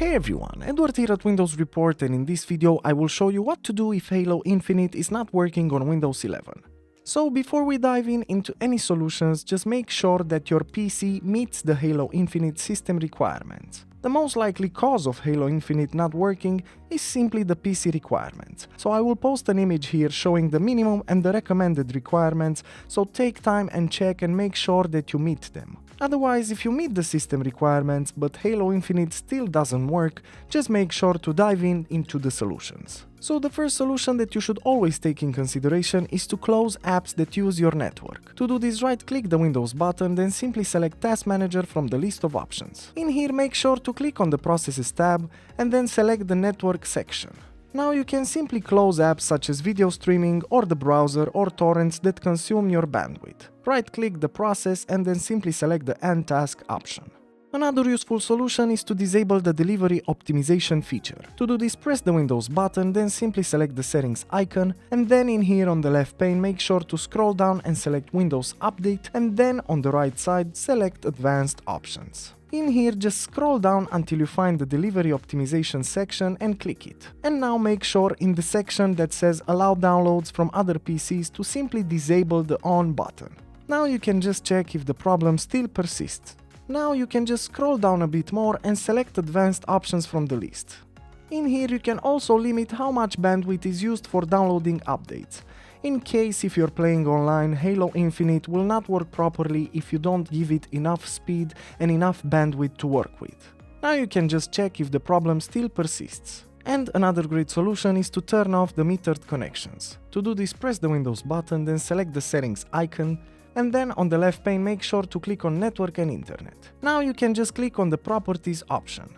Hey everyone, Edward here at Windows Report, and in this video I will show you what to do if Halo Infinite is not working on Windows 11. So before we dive into any solutions, just make sure that your PC meets the Halo Infinite system requirements. The most likely cause of Halo Infinite not working is simply the PC requirements, so I will post an image here showing the minimum and the recommended requirements, so take time and check and make sure that you meet them. Otherwise, if you meet the system requirements but Halo Infinite still doesn't work, just make sure to dive into the solutions. So the first solution that you should always take in consideration is to close apps that use your network. To do this, right-click the Windows button, then simply select Task Manager from the list of options. In here, make sure to click on the Processes tab and then select the Network section. Now you can simply close apps such as video streaming or the browser or torrents that consume your bandwidth. Right-click the process and then simply select the End Task option. Another useful solution is to disable the delivery optimization feature. To do this, press the Windows button, then simply select the settings icon, and then in here on the left pane make sure to scroll down and select Windows Update, and then on the right side select Advanced Options. In here, just scroll down until you find the delivery optimization section and click it. And now make sure in the section that says allow downloads from other PCs to simply disable the on button. Now you can just check if the problem still persists. Now you can just scroll down a bit more and select advanced options from the list. In here you can also limit how much bandwidth is used for downloading updates. In case if you're playing online, Halo Infinite will not work properly if you don't give it enough speed and enough bandwidth to work with. Now you can just check if the problem still persists. And another great solution is to turn off the metered connections. To do this, press the Windows button, then select the settings icon, and then on the left pane make sure to click on Network and Internet. Now you can just click on the Properties option.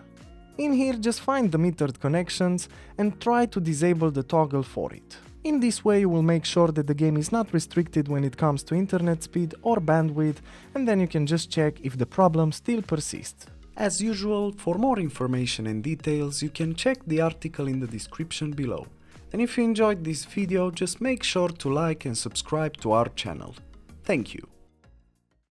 In here just find the metered connections and try to disable the toggle for it. In this way you will make sure that the game is not restricted when it comes to internet speed or bandwidth, and then you can just check if the problem still persists. As usual, for more information and details you can check the article in the description below. And if you enjoyed this video, just make sure to like and subscribe to our channel. Thank you.